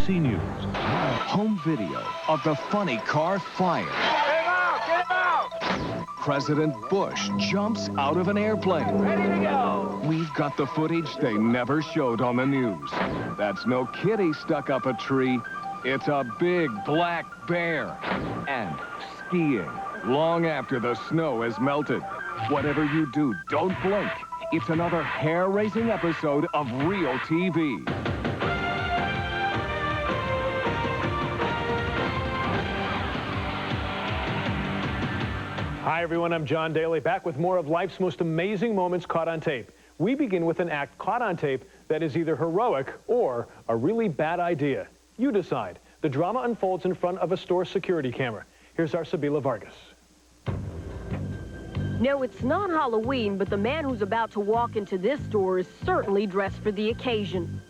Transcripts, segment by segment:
ABC News. Home video of the funny car fire. Get him out! Get him out! President Bush jumps out of an airplane. Ready to go! We've got the footage they never showed on the news. That's no kitty stuck up a tree. It's a big black bear. And skiing long after the snow has melted. Whatever you do, don't blink. It's another hair-raising episode of Real TV. Hi, everyone. I'm John Daly, back with more of life's most amazing moments caught on tape. We begin with an act caught on tape that is either heroic or a really bad idea. You decide. The drama unfolds in front of a store security camera. Here's our Sabila Vargas. No, it's not Halloween, but the man who's about to walk into this store is certainly dressed for the occasion.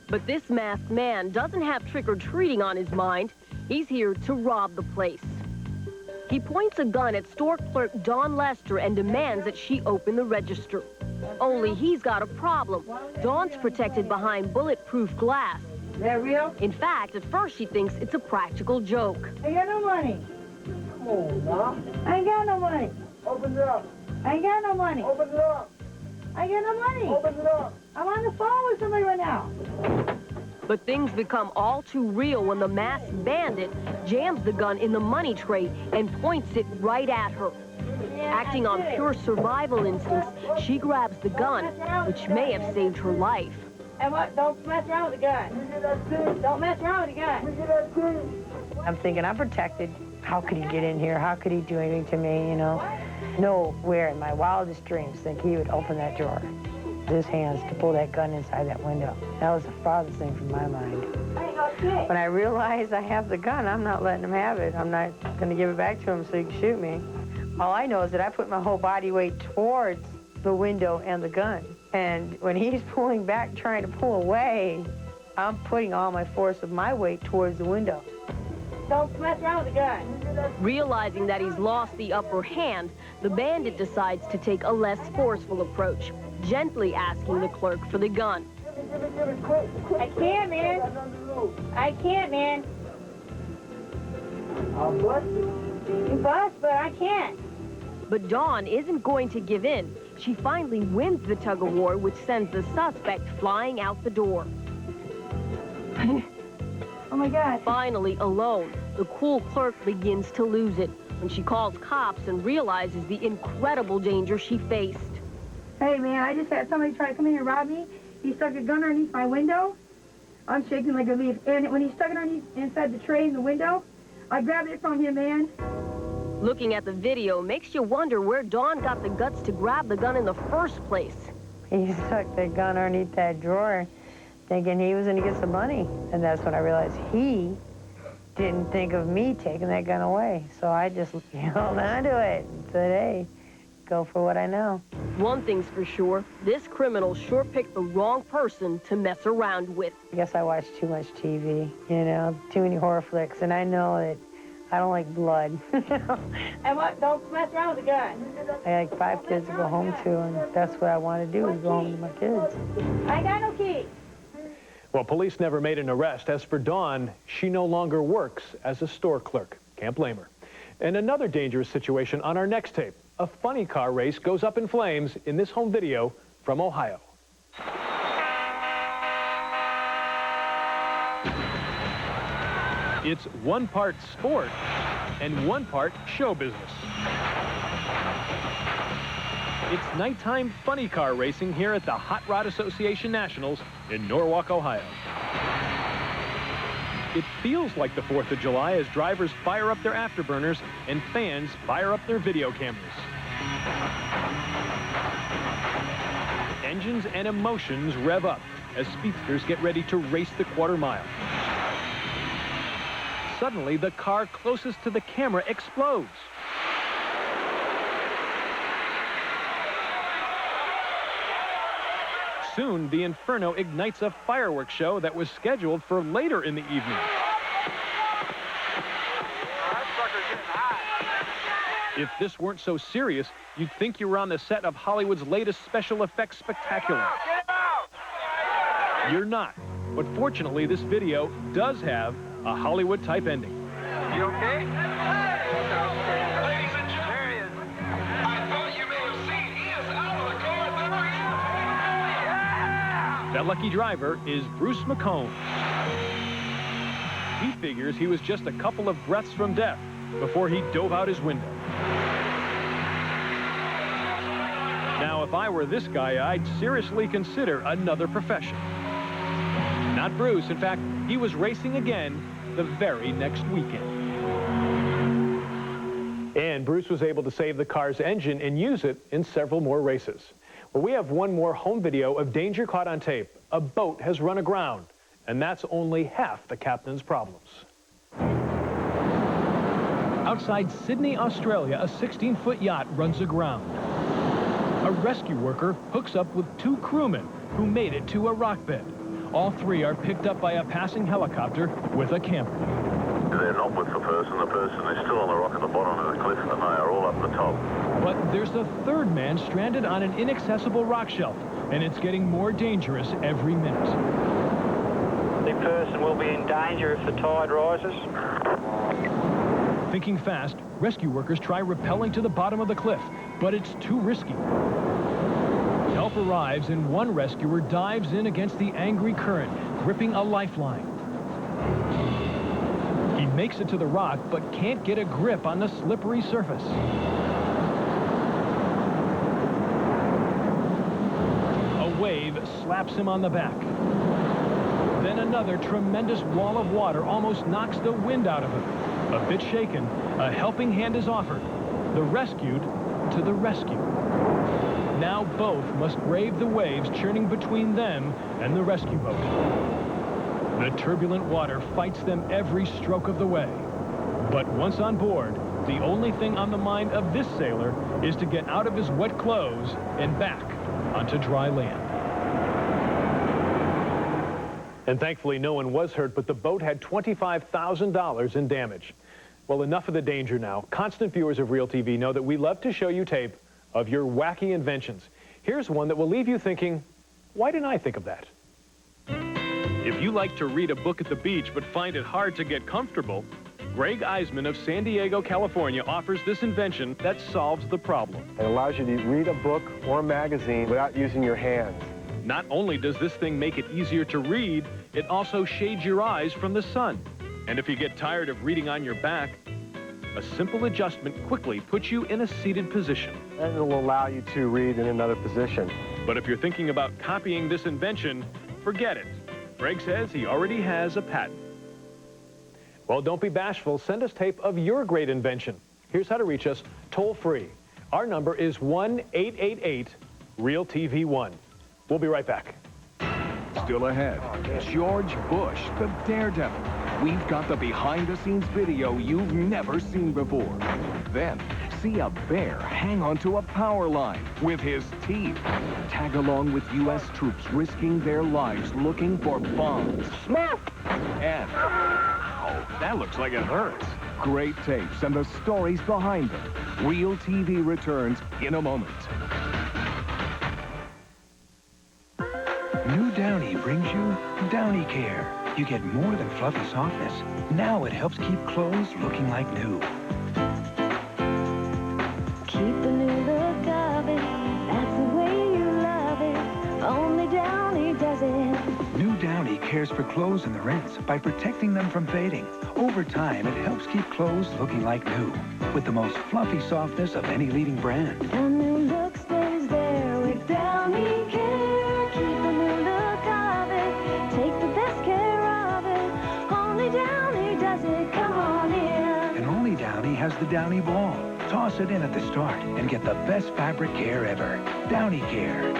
But this masked man doesn't have trick-or-treating on his mind. He's here to rob the place. He points a gun at store clerk Dawn Lester and demands that she open the register. Only he's got a problem. Dawn's protected behind bulletproof glass. Is that real? In fact, at first she thinks it's a practical joke. I ain't got no money. Come on, now. I ain't got no money. Open it up. I ain't got no money. Open it up. I ain't got no money. Open it up. I'm on the phone with somebody right now. But things become all too real when the masked bandit jams the gun in the money tray and points it right at her. Acting on pure survival instincts, she grabs the gun, which may have saved her life. And what? Don't mess around with the gun. Don't mess around with the gun. I'm thinking, I'm protected. How could he get in here? How could he do anything to me, you know? Nowhere in my wildest dreams think he would open that drawer. His hands to pull that gun inside that window. That was the farthest thing from my mind. When I realized I have the gun, I'm not letting him have it. I'm not going to give it back to him so he can shoot me. All I know is that I put my whole body weight towards the window and the gun. And when he's pulling back, trying to pull away, I'm putting all my force of my weight towards the window. Don't mess around with the gun. Realizing that he's lost the upper hand, the bandit decides to take a less forceful approach, gently asking the clerk for the gun. I can't, man. I can't, man. I'll bust you. You bust, but I can't. But Dawn isn't going to give in. She finally wins the tug-of-war, which sends the suspect flying out the door. Oh, my God. Finally alone, the cool clerk begins to lose it when she calls cops and realizes the incredible danger she faced. Hey, man, I just had somebody try to come in and rob me. He stuck a gun underneath my window. I'm shaking like a leaf. And when he stuck it underneath inside the tray in the window, I grabbed it from him, man. Looking at the video makes you wonder where Dawn got the guts to grab the gun in the first place. He stuck the gun underneath that drawer, thinking he was going to get some money. And that's when I realized he didn't think of me taking that gun away. So I just held on to it and said, hey, go for what I know. One thing's for sure, this criminal sure picked the wrong person to mess around with. I guess I watch too much TV, you know, too many horror flicks, and I know that I don't like blood. And what? Don't mess around with the gun. I like 5 kids to go home to, and that's what I want to do, is go home to my kids. I got no key. Well, police never made an arrest. As for Dawn, she no longer works as a store clerk. Can't blame her. And another dangerous situation on our next tape. A funny car race goes up in flames in this home video from Ohio. It's one part sport and one part show business. It's nighttime funny car racing here at the Hot Rod Association Nationals in Norwalk, Ohio. It feels like the 4th of July as drivers fire up their afterburners and fans fire up their video cameras. Engines and emotions rev up as speedsters get ready to race the quarter mile. Suddenly, the car closest to the camera explodes. Soon, the Inferno ignites a fireworks show that was scheduled for later in the evening. If this weren't so serious, you'd think you were on the set of Hollywood's latest special effects spectacular. You're not. But fortunately, this video does have a Hollywood-type ending. You okay? Ladies and gentlemen, There he is. I thought you may have seen he is out of the car. There he is. That lucky driver is Bruce McComb. He figures he was just a couple of breaths from death before he dove out his window. Now, if I were this guy, I'd seriously consider another profession. Not Bruce. In fact, he was racing again the very next weekend. And Bruce was able to save the car's engine and use it in several more races. Well, we have one more home video of danger caught on tape. A boat has run aground, and that's only half the captain's problems. Outside Sydney, Australia, a 16-foot yacht runs aground. A rescue worker hooks up with two crewmen who made it to a rock bed. All three are picked up by a passing helicopter with a camper. They're not with the person. The person is still on the rock at the bottom of the cliff, and they are all up the top. But there's a third man stranded on an inaccessible rock shelf, and it's getting more dangerous every minute. The person will be in danger if the tide rises. Thinking fast, rescue workers try rappelling to the bottom of the cliff, but it's too risky. Help arrives, and one rescuer dives in against the angry current, gripping a lifeline. He makes it to the rock, but can't get a grip on the slippery surface. A wave slaps him on the back. Then another tremendous wall of water almost knocks the wind out of him. A bit shaken, a helping hand is offered. The rescued to the rescue. Now both must brave the waves churning between them and the rescue boat. The turbulent water fights them every stroke of the way. But once on board, the only thing on the mind of this sailor is to get out of his wet clothes and back onto dry land. And thankfully, no one was hurt, but the boat had $25,000 in damage. Well, enough of the danger now. Constant viewers of Real TV know that we love to show you tape of your wacky inventions. Here's one that will leave you thinking, why didn't I think of that? If you like to read a book at the beach but find it hard to get comfortable, Greg Eisman of San Diego, California offers this invention that solves the problem. It allows you to read a book or a magazine without using your hands. Not only does this thing make it easier to read, it also shades your eyes from the sun. And if you get tired of reading on your back, a simple adjustment quickly puts you in a seated position. And it will allow you to read in another position. But if you're thinking about copying this invention, forget it. Greg says he already has a patent. Well, don't be bashful. Send us tape of your great invention. Here's how to reach us toll free. Our number is 1-888-REAL-TV1. We'll be right back. Still ahead, George Bush, the daredevil. We've got the behind-the-scenes video you've never seen before. Then, see a bear hang onto a power line with his teeth. Tag along with U.S. troops risking their lives looking for bombs. Smoke! And, ow, that looks like it hurts. Great tapes and the stories behind them. Real TV returns in a moment. New Downy brings you Downy Care. You get more than fluffy softness. Now it helps keep clothes looking like new. Keep the new look of it. That's the way you love it. Only Downy does it. New Downy cares for clothes and the rinse by protecting them from fading. Over time, it helps keep clothes looking like new. With the most fluffy softness of any leading brand. The new look stays there with Downy Care. Keep the new look of it. Take the best care of it. Only Downy does it. Come on in. And only Downy has the Downy ball. Toss it in at the start and get the best fabric care ever. Downy Care.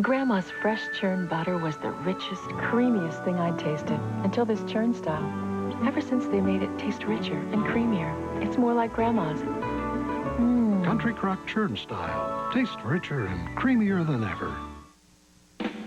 Grandma's fresh churn butter was the richest, creamiest thing I'd tasted until this churn style. Ever since they made it taste richer and creamier, it's more like Grandma's. Country Crock Churn Style. Tastes richer and creamier than ever.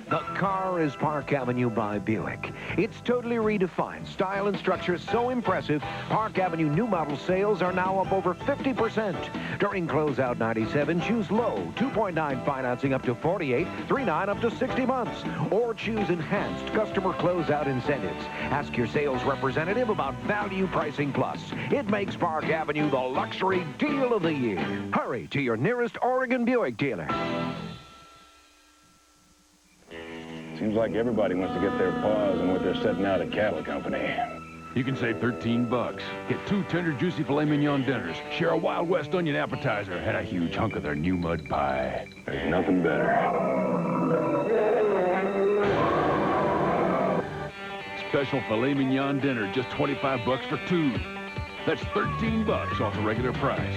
The car is Park Avenue by Buick. It's totally redefined. Style and structure so impressive, Park Avenue new model sales are now up over 50%. During Closeout 97, choose low 2.9 financing up to 48, 3.9 up to 60 months. Or choose enhanced customer closeout incentives. Ask your sales representative about Value Pricing Plus. It makes Park Avenue the luxury deal of the year. Hurry to your nearest Oregon Buick dealer. Seems like everybody wants to get their paws on what they're setting out at Cattle Company. You can save $13. Get 2 tender, juicy filet mignon dinners, share a Wild West onion appetizer, and a huge hunk of their new mud pie. There's nothing better. Special filet mignon dinner, just $25 for 2. That's $13 off the regular price.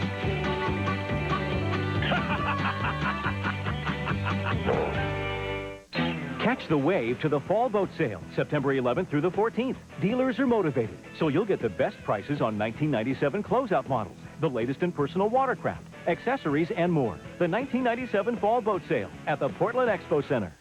Catch the wave to the fall boat sale, September 11th through the 14th. Dealers are motivated, so you'll get the best prices on 1997 closeout models, the latest in personal watercraft, accessories, and more. The 1997 fall boat sale at the Portland Expo Center.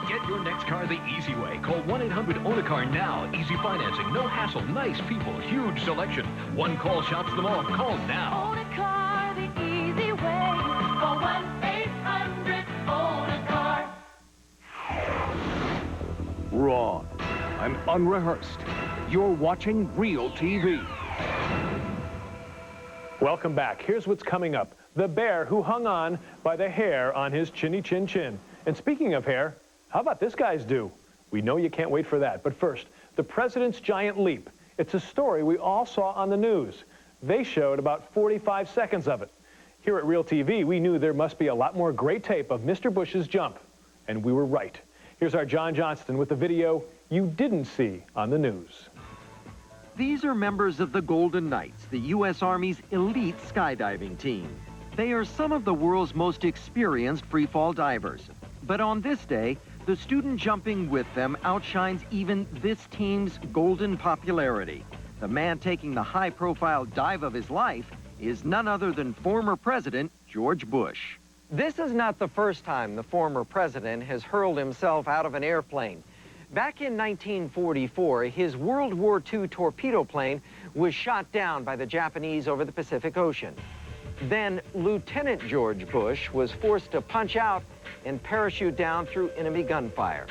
Get your next car the easy way. Call 1-800-OWN-A-CAR now. Easy financing, no hassle, nice people, huge selection. One call shops them all. Call now. Own a car the easy way. Call 1-800-OWN-A-CAR. Wrong. I'm unrehearsed. You're watching Real TV. Welcome back. Here's what's coming up. The bear who hung on by the hair on his chinny chin chin. And speaking of hair, how about this guy's do? We know you can't wait for that. But first, the president's giant leap. It's a story we all saw on the news. They showed about 45 seconds of it. Here at Real TV, we knew there must be a lot more great tape of Mr. Bush's jump. And we were right. Here's our John Johnston with the video you didn't see on the news. These are members of the Golden Knights, the U.S. Army's elite skydiving team. They are some of the world's most experienced freefall divers. But on this day, the student jumping with them outshines even this team's golden popularity. The man taking the high-profile dive of his life is none other than former President George Bush. This is not the first time the former president has hurled himself out of an airplane. Back in 1944, his World War II torpedo plane was shot down by the Japanese over the Pacific Ocean. Then Lieutenant George Bush was forced to punch out and parachute down through enemy gunfire.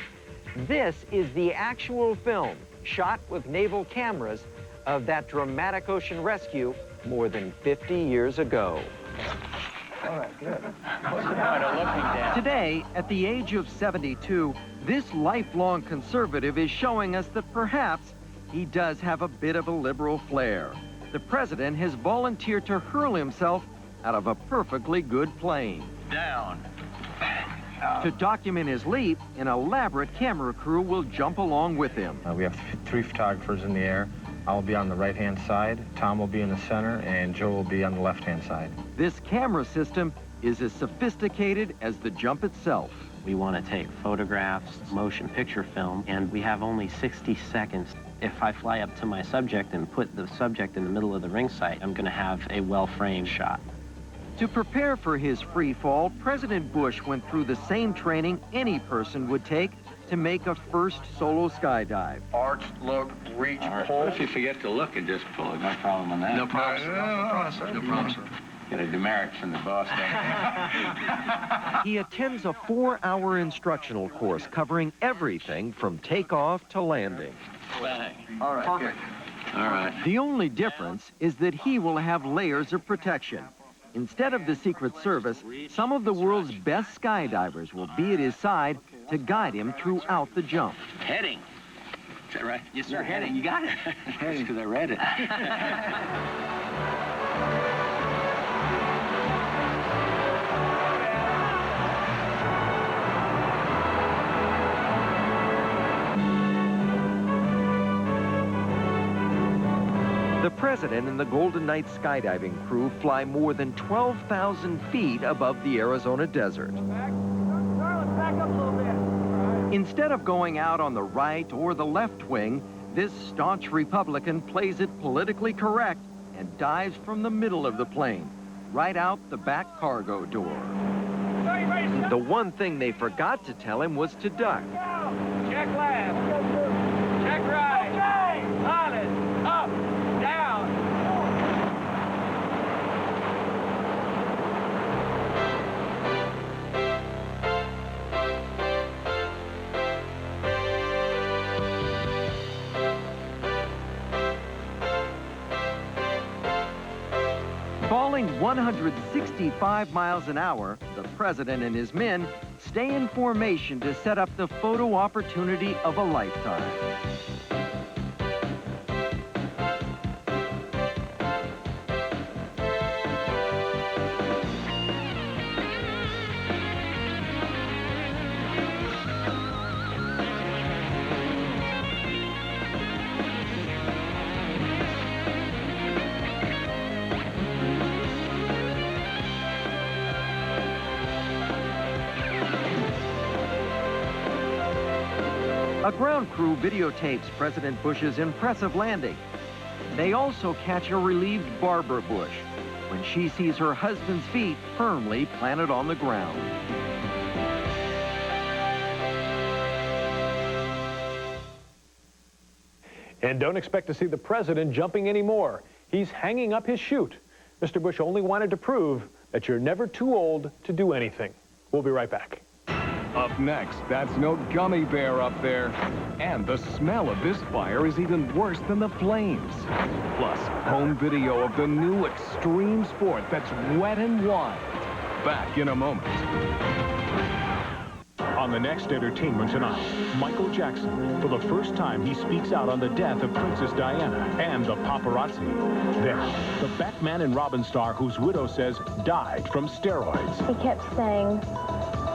This is the actual film shot with naval cameras of that dramatic ocean rescue more than 50 years ago. All right, good. Today, at the age of 72, this lifelong conservative is showing us that perhaps he does have a bit of a liberal flair. The president has volunteered to hurl himself out of a perfectly good plane. Down. To document his leap, an elaborate camera crew will jump along with him. We have 3 photographers in the air. I'll be on the right-hand side, Tom will be in the center, and Joe will be on the left-hand side. This camera system is as sophisticated as the jump itself. We want to take photographs, motion picture film, and we have only 60 seconds. If I fly up to my subject and put the subject in the middle of the ring sight, I'm going to have a well-framed shot. To prepare for his free fall, President Bush went through the same training any person would take to make a first solo skydive. Arch, look, reach, pull. What if you forget to look and just pull it? No problem on that. No problem, sir. No problem, sir. No problem, sir. Get a demerit from the boss. He attends a 4-hour instructional course covering everything from takeoff to landing. Bang. All right, perfect. Good. All right. The only difference is that he will have layers of protection. Instead of the Secret Service, some of the world's best skydivers will be at his side to guide him throughout the jump. Heading. Is that right? Yes, sir. Heading. You got it. Heading, because I read it. The president and the Golden Knights skydiving crew fly more than 12,000 feet above the Arizona desert. Back up a little bit. Instead of going out on the right or the left wing, this staunch Republican plays it politically correct and dives from the middle of the plane, right out the back cargo door. The one thing they forgot to tell him was to duck. Check left. Check right. Solid. Up. Down. Falling 165 miles an hour, the president and his men stay in formation to set up the photo opportunity of a lifetime. A ground crew videotapes President Bush's impressive landing. They also catch a relieved Barbara Bush when she sees her husband's feet firmly planted on the ground. And don't expect to see the president jumping anymore. He's hanging up his chute. Mr. Bush only wanted to prove that you're never too old to do anything. We'll be right back. Up next, that's no gummy bear up there. And the smell of this fire is even worse than the flames. Plus, home video of the new extreme sport that's wet and wild. Back in a moment. On the next Entertainment Tonight, Michael Jackson. For the first time, he speaks out on the death of Princess Diana and the paparazzi. Then, the Batman and Robin star whose widow says died from steroids. He kept saying,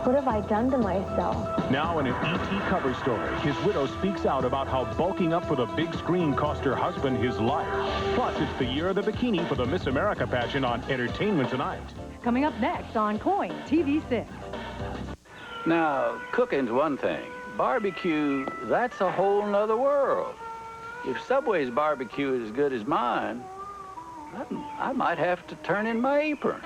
"What have I done to myself?" Now in an E.T. cover story, his widow speaks out about how bulking up for the big screen cost her husband his life. Plus, it's the year of the bikini for the Miss America pageant on Entertainment Tonight. Coming up next on Coin TV6. Now, cooking's one thing. Barbecue, that's a whole nother world. If Subway's barbecue is as good as mine, I might have to turn in my apron.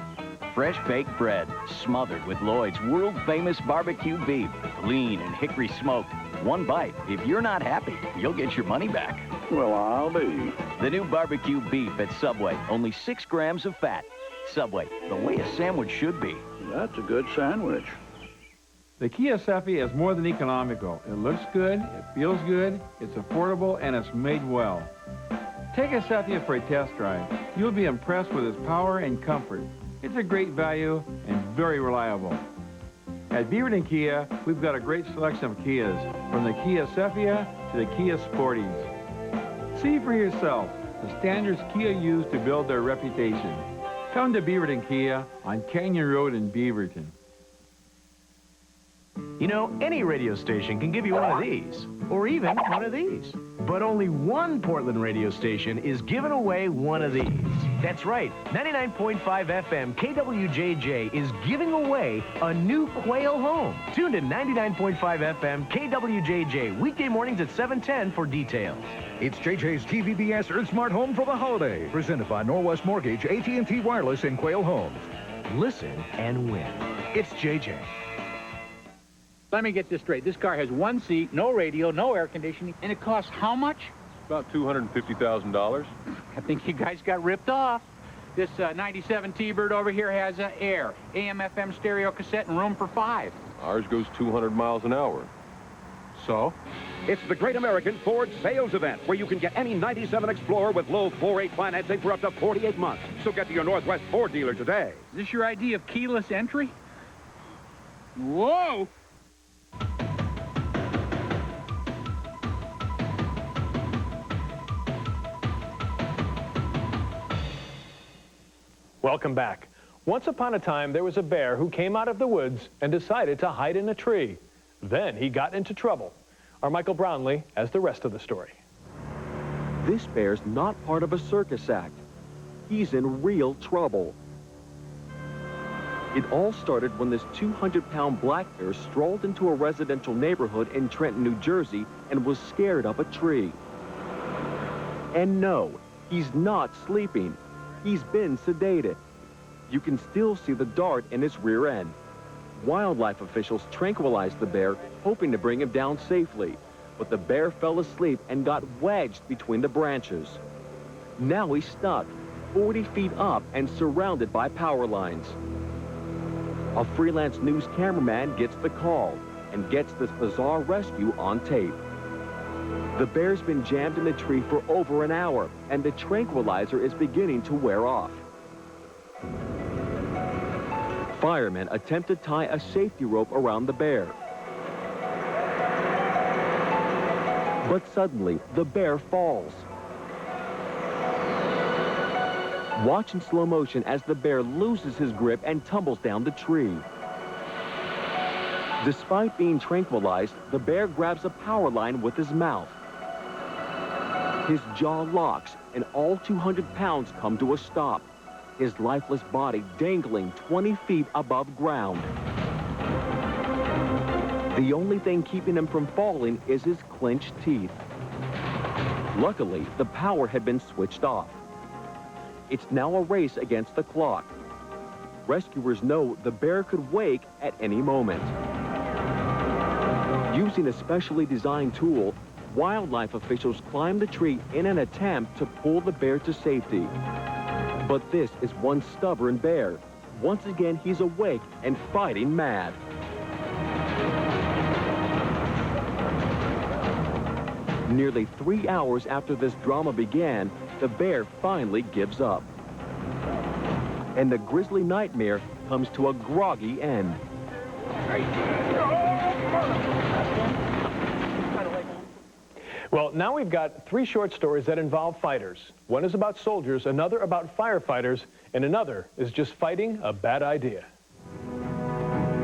Fresh baked bread, smothered with Lloyd's world-famous barbecue beef, lean and hickory smoked. One bite. If you're not happy, you'll get your money back. Well, I'll be. The new barbecue beef at Subway, only 6 grams of fat. Subway, the way a sandwich should be. That's a good sandwich. The Kia Cephia is more than economical. It looks good, it feels good, it's affordable, and it's made well. Take a Cephia for a test drive. You'll be impressed with its power and comfort. It's a great value and very reliable. At Beaverton Kia, we've got a great selection of Kias, from the Kia Cephia to the Kia Sporties. See for yourself the standards Kia used to build their reputation. Come to Beaverton Kia on Canyon Road in Beaverton. You know, any radio station can give you one of these, or even one of these. But only one Portland radio station is giving away one of these. That's right, 99.5 FM KWJJ is giving away a new Quail home. Tune in 99.5 FM KWJJ, weekday mornings at 7:10 for details. It's JJ's TVBS Earth Smart Home for the holiday, presented by Norwest Mortgage, AT&T Wireless, and Quail Homes. Listen and win. It's JJ. Let me get this straight. This car has one seat, no radio, no air conditioning, and it costs how much? About $250,000. I think you guys got ripped off. This 97 T-Bird over here has air, AM/FM stereo cassette, and room for 5. Ours goes 200 miles an hour. So? It's the Great American Ford Sales Event, where you can get any 97 Explorer with low 4.8 financing for up to 48 months. So get to your Northwest Ford dealer today. Is this your idea of keyless entry? Whoa! Welcome back. Once upon a time, there was a bear who came out of the woods and decided to hide in a tree. Then he got into trouble. Our Michael Brownlee has the rest of the story. This bear's not part of a circus act. He's in real trouble. It all started when this 200-pound black bear strolled into a residential neighborhood in Trenton, New Jersey, and was scared up a tree. And no, he's not sleeping. He's been sedated. You can still see the dart in his rear end. Wildlife officials tranquilized the bear, hoping to bring him down safely. But the bear fell asleep and got wedged between the branches. Now he's stuck, 40 feet up and surrounded by power lines. A freelance news cameraman gets the call and gets this bizarre rescue on tape. The bear's been jammed in the tree for over an hour, and the tranquilizer is beginning to wear off. Firemen attempt to tie a safety rope around the bear. But suddenly, the bear falls. Watch in slow motion as the bear loses his grip and tumbles down the tree. Despite being tranquilized, the bear grabs a power line with his mouth. His jaw locks, and all 200 pounds come to a stop, his lifeless body dangling 20 feet above ground. The only thing keeping him from falling is his clenched teeth. Luckily, the power had been switched off. It's now a race against the clock. Rescuers know the bear could wake at any moment. Using a specially designed tool, wildlife officials climb the tree in an attempt to pull the bear to safety. But this is one stubborn bear. Once again, he's awake and fighting mad. Nearly 3 hours after this drama began, the bear finally gives up. And the grisly nightmare comes to a groggy end. Well, now we've got 3 short stories that involve fighters. One is about soldiers, another about firefighters, and another is just fighting a bad idea.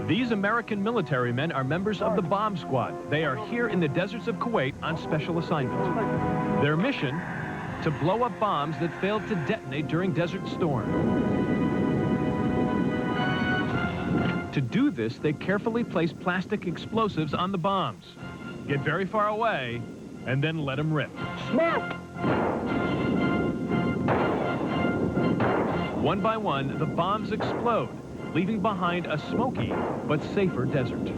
These American military men are members of the Bomb Squad. They are here in the deserts of Kuwait on special assignment. Their mission, to blow up bombs that failed to detonate during Desert Storm. To do this, they carefully place plastic explosives on the bombs, get very far away, and then let them rip. Smoke! One by one, the bombs explode, leaving behind a smoky but safer desert.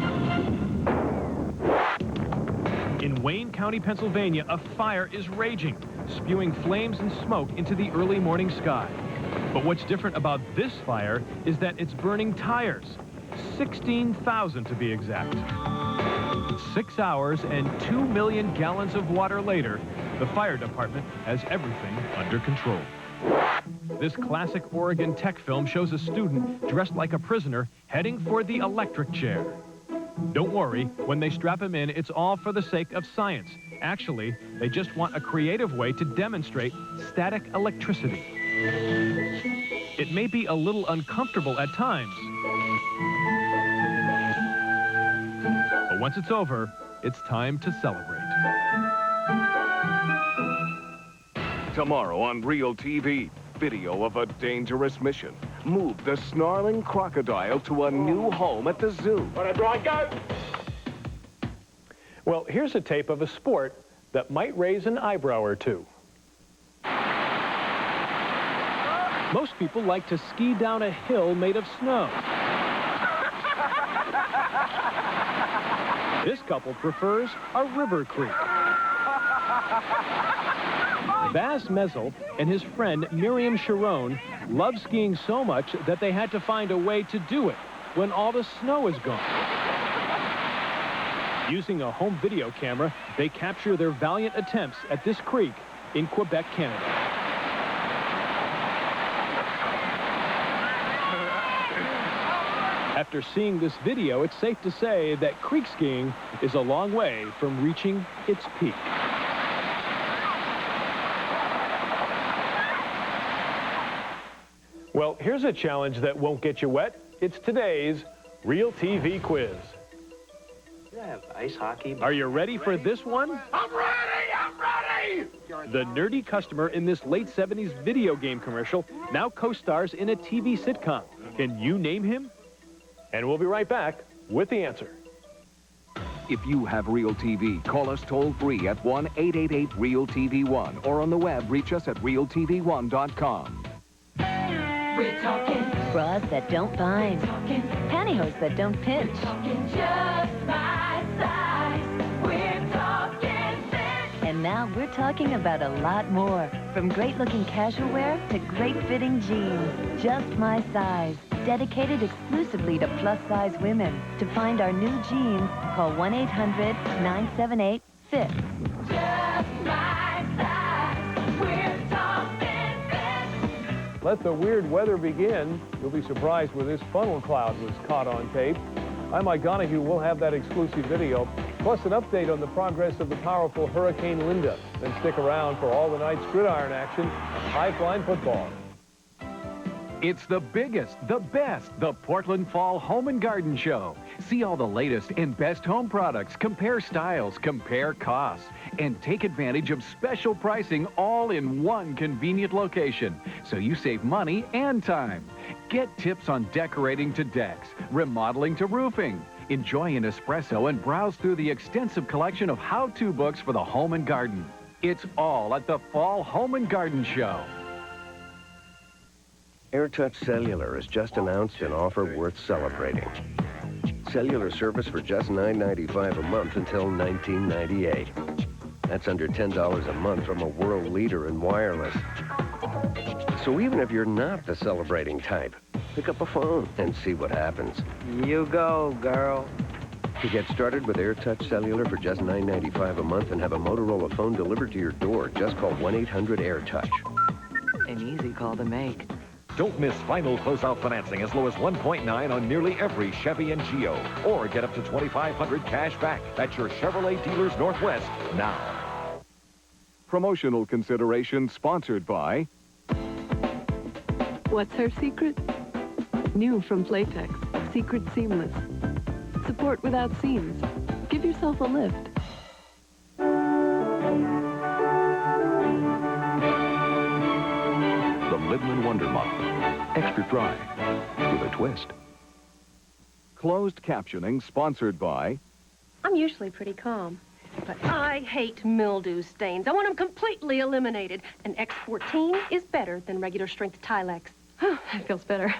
In Wayne County, Pennsylvania, a fire is raging, spewing flames and smoke into the early morning sky. But what's different about this fire is that it's burning tires, 16,000 to be exact. 6 hours and 2 million gallons of water later, the fire department has everything under control. This classic Oregon tech film shows a student dressed like a prisoner heading for the electric chair. Don't worry, when they strap him in, it's all for the sake of science. Actually, they just want a creative way to demonstrate static electricity. It may be a little uncomfortable at times, but once it's over, it's time to celebrate. Tomorrow on Real TV, video of a dangerous mission. Move the snarling crocodile to a new home at the zoo. Well, here's a tape of a sport that might raise an eyebrow or two. Most people like to ski down a hill made of snow. This couple prefers a river creek. Baz Mezel and his friend Miriam Sharon love skiing so much that they had to find a way to do it when all the snow is gone. Using a home video camera, they capture their valiant attempts at this creek in Quebec, Canada. After seeing this video, it's safe to say that creek skiing is a long way from reaching its peak. Well, here's a challenge that won't get you wet. It's today's Real TV quiz. I have ice hockey. Are you ready for this one? I'm ready! I'm ready! The nerdy customer in this late 70s video game commercial now co-stars in a TV sitcom. Can you name him? And we'll be right back with the answer. If you have Real TV, call us toll-free at 1-888-REAL-TV1 or on the web, reach us at realtv1.com. We're talking Bras that don't bind. talking, Pantyhose that don't pinch. talking just my size. We're talking fit. And now we're talking about a lot more. From great-looking casual wear to great-fitting jeans. Just my size. Dedicated exclusively to plus-size women. To find our new jeans, call 1-800-978-FIT. Just my size. We're talking fit. Let the weird weather begin. You'll be surprised where this funnel cloud was caught on tape. I'm Mike Donahue. We'll have that exclusive video, plus an update on the progress of the powerful Hurricane Linda. Then stick around for all the night's gridiron action on High Flying Football. It's the biggest, the best, the Portland Fall Home and Garden Show. See all the latest and best home products, compare styles, compare costs, and take advantage of special pricing all in one convenient location, so you save money and time. Get tips on decorating to decks, remodeling to roofing. Enjoy an espresso and browse through the extensive collection of how-to books for the home and garden. It's all at the Fall Home and Garden Show. AirTouch Cellular has just announced an offer worth celebrating. Cellular service for just $9.95 a month until $19.98. That's under $10 a month from a world leader in wireless. So even if you're not the celebrating type, pick up a phone and see what happens. You go, girl. To get started with AirTouch Cellular for just $9.95 a month and have a Motorola phone delivered to your door, just call 1-800-AirTouch. An easy call to make. Don't miss final closeout financing as low as 1.9 on nearly every Chevy and Geo. Or get up to $2,500 cash back at your Chevrolet dealers Northwest now. Promotional consideration sponsored by... What's her secret? New from Playtex, Secret Seamless. Support without seams. Give yourself a lift. The Midland Wonder Mop. Extra dry with a twist. Closed captioning sponsored by... I'm usually pretty calm, but I hate mildew stains. I want them completely eliminated. And X14 is better than regular strength Tilex. That feels better.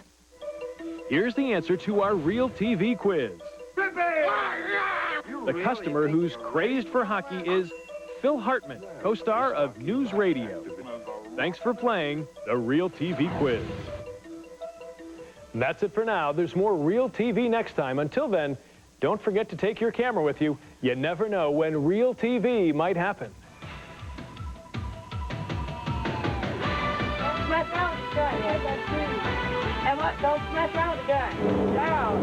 Here's the answer to our Real TV quiz. The customer who's crazed for hockey is Phil Hartman, co-star of News Radio. Thanks for playing the Real TV quiz. And that's it for now. There's more Real TV next time. Until then, don't forget to take your camera with you. You never know when Real TV might happen. Don't smash around the gun. Yeah, that's true. And what? Don't smash around the gun. Down.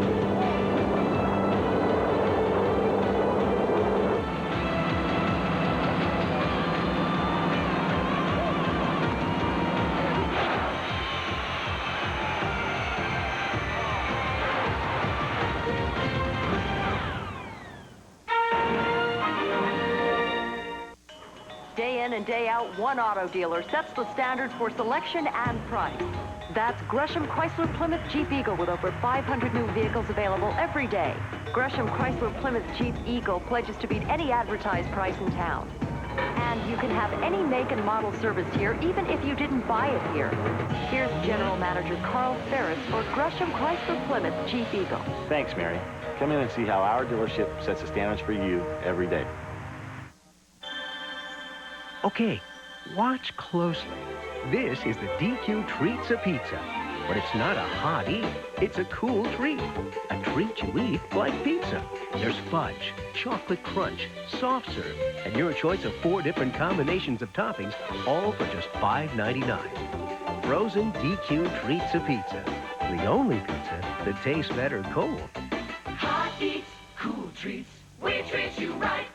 Day in and day out, one auto dealer sets the standard for selection and price. That's Gresham Chrysler Plymouth Jeep Eagle with over 500 new vehicles available every day. Gresham Chrysler Plymouth Jeep Eagle pledges to beat any advertised price in town. And you can have any make and model serviced here, even if you didn't buy it here. Here's General Manager Carl Ferris for Gresham Chrysler Plymouth Jeep Eagle. Thanks, Mary. Come in and see how our dealership sets the standards for you every day. Okay, watch closely. This is the DQ Treats a Pizza. But it's not a hot eat, it's a cool treat. A treat you eat like pizza. There's fudge, chocolate crunch, soft serve, and your choice of 4 different combinations of toppings, all for just $5.99. Frozen DQ Treats a Pizza. The only pizza that tastes better cold. Hot eats, cool treats. We treat you right.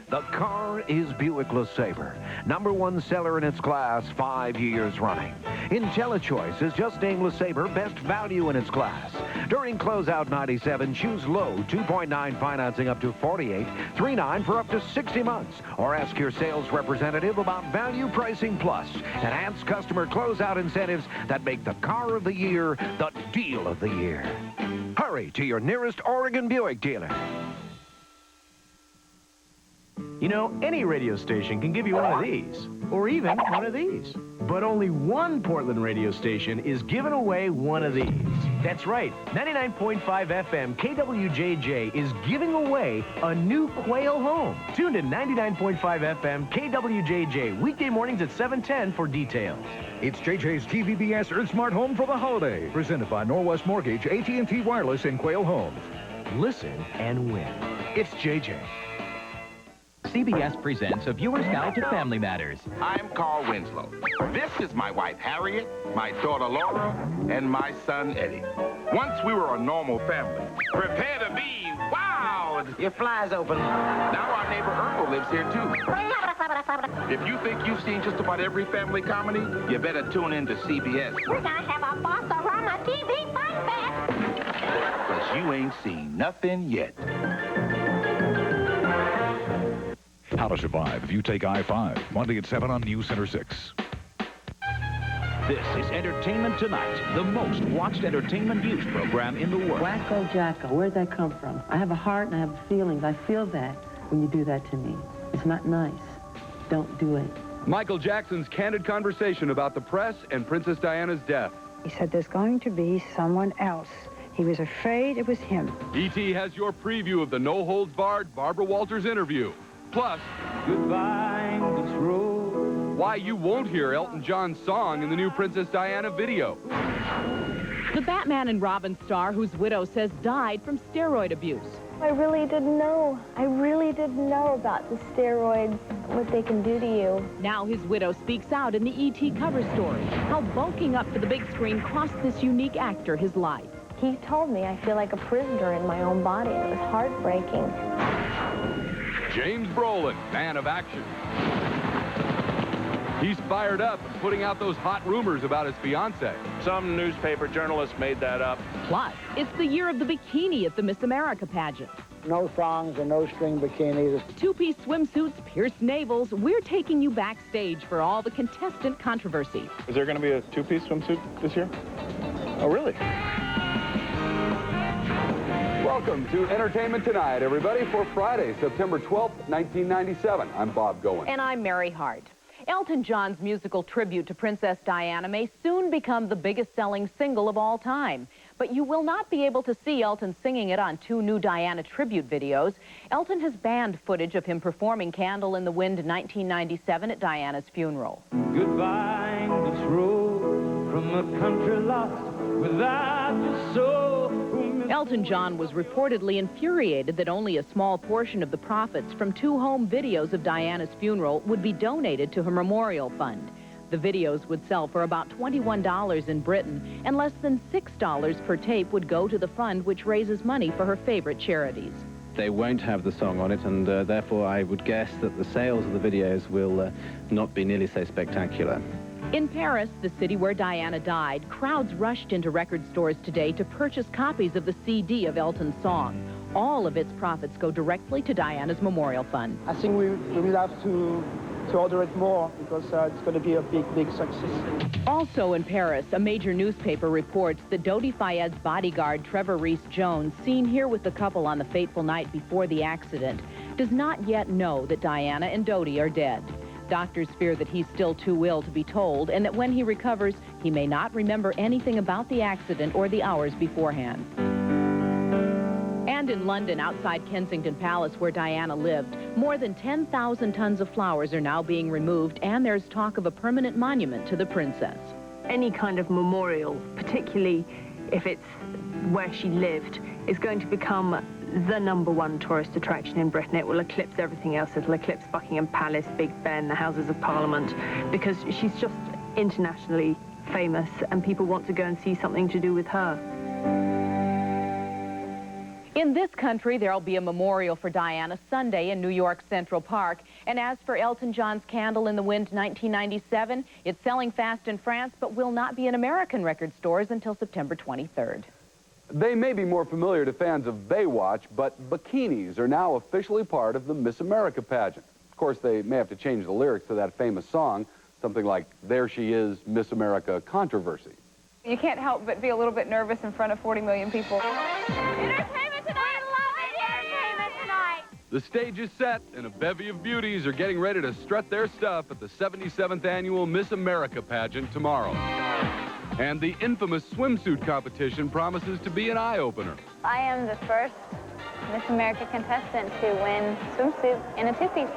The car is Buick LeSabre, #1 seller in its class 5 years running. IntelliChoice has just named LeSabre best value in its class. During closeout 97, choose low 2.9 financing up to 48, 3.9 for up to 60 months. Or ask your sales representative about value pricing plus enhanced customer closeout incentives that make the car of the year the deal of the year. Hurry to your nearest Oregon Buick dealer. You know, any radio station can give you one of these, or even one of these. But only one Portland radio station is giving away one of these. That's right, 99.5 FM KWJJ is giving away a new Quail home. Tune in 99.5 FM KWJJ, weekday mornings at 7:10 for details. It's JJ's TVBS Earth Smart Home for the holiday, presented by Norwest Mortgage, AT&T Wireless, and Quail Homes. Listen and win. It's JJ. CBS presents A Viewer's Guide to Family Matters. I'm Carl Winslow. This is my wife, Harriet, my daughter, Laura, and my son, Eddie. Once we were a normal family. Prepare to be wowed. Your fly's open. Now our neighbor Urkel lives here, too. If you think you've seen just about every family comedy, you better tune in to CBS. We're gonna have a Boss-A-Rama TV Fun Fest. Because you ain't seen nothing yet. How to survive if you take I-5. Monday at 7 on News Center 6. This is Entertainment Tonight, the most watched entertainment news program in the world. Wacko Jacko, where'd that come from? I have a heart and I have feelings. I feel that when you do that to me. It's not nice. Don't do it. Michael Jackson's candid conversation about the press and Princess Diana's death. He said there's going to be someone else. He was afraid it was him. E.T. has your preview of the no-holds-barred Barbara Walters interview. Plus, goodbye, this road. Why you won't hear Elton John's song in the new Princess Diana video. The Batman and Robin star, whose widow says died from steroid abuse. I really didn't know. I really didn't know about the steroids, what they can do to you. Now his widow speaks out in the E.T. cover story, how bulking up for the big screen cost this unique actor his life. He told me I feel like a prisoner in my own body. It was heartbreaking. James Brolin, man of action. He's fired up and putting out those hot rumors about his fiancée. Some newspaper journalist made that up. Plus, it's the year of the bikini at the Miss America pageant. No thongs and no string bikinis. Two-piece swimsuits, pierced navels. We're taking you backstage for all the contestant controversy. Is there going to be a two-piece swimsuit this year? Oh, really? Welcome to Entertainment Tonight, everybody, for Friday, September 12th, 1997. I'm Bob Goen. And I'm Mary Hart. Elton John's musical tribute to Princess Diana may soon become the biggest-selling single of all time. But you will not be able to see Elton singing it on 2 new Diana tribute videos. Elton has banned footage of him performing Candle in the Wind in 1997 at Diana's funeral. Goodbye, this road from a country lost without your soul. Elton John was reportedly infuriated that only a small portion of the profits from 2 home videos of Diana's funeral would be donated to her memorial fund. The videos would sell for about $21 in Britain, and less than $6 per tape would go to the fund, which raises money for her favorite charities. They won't have the song on it, and therefore I would guess that the sales of the videos will not be nearly so spectacular. In Paris, the city where Diana died, crowds rushed into record stores today to purchase copies of the CD of Elton's song. All of its profits go directly to Diana's memorial fund. I think we will have to order it more because it's going to be a big success. Also in Paris, a major newspaper reports that Dodi Fayed's bodyguard, Trevor Rees-Jones, seen here with the couple on the fateful night before the accident, does not yet know that Diana and Dodi are dead. Doctors fear that he's still too ill to be told, and that when he recovers, he may not remember anything about the accident or the hours beforehand. And in London, outside Kensington Palace, where Diana lived, more than 10,000 tons of flowers are now being removed, and there's talk of a permanent monument to the princess. Any kind of memorial, particularly if it's where she lived, is going to become the #1 tourist attraction in Britain. It will eclipse everything else. It'll eclipse Buckingham Palace, Big Ben, the Houses of Parliament, because she's just internationally famous, and people want to go and see something to do with her. In this country, there'll be a memorial for Diana Sunday in New York Central Park. And as for Elton John's Candle in the Wind 1997, it's selling fast in France, but will not be in American record stores until September 23rd. They may be more familiar to fans of Baywatch, but bikinis are now officially part of the Miss America pageant. Of course, they may have to change the lyrics to that famous song, something like, "There She Is, Miss America Controversy." You can't help but be a little bit nervous in front of 40 million people. Entertainment Tonight! I love it! Entertainment Tonight! The stage is set, and a bevy of beauties are getting ready to strut their stuff at the 77th annual Miss America pageant tomorrow. And the infamous swimsuit competition promises to be an eye-opener. I am the first Miss America contestant to win swimsuit in a two-piece.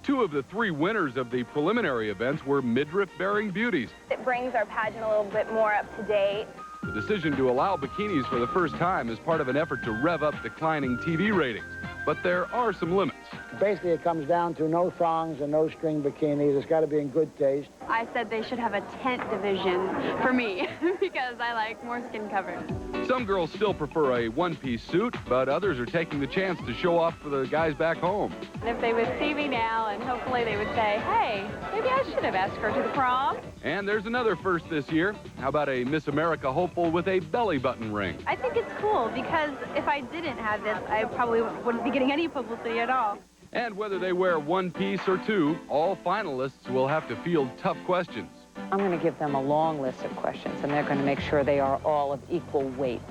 Two of the three winners of the preliminary events were midriff-bearing beauties. It brings our pageant a little bit more up to date. The decision to allow bikinis for the first time is part of an effort to rev up declining TV ratings. But there are some limits. Basically, it comes down to no thongs and no string bikinis. It's got to be in good taste. I said they should have a tent division for me because I like more skin covered. Some girls still prefer a one-piece suit, but others are taking the chance to show off for the guys back home. And if they would see me now, and hopefully they would say, hey, maybe I should have asked her to the prom. And there's another first this year. How about a Miss America hopeful with a belly button ring? I think it's cool because if I didn't have this, I probably wouldn't be getting any publicity at all. And whether they wear one piece or two, all finalists will have to field tough questions. I'm going to give them a long list of questions, and they're going to make sure they are all of equal weight.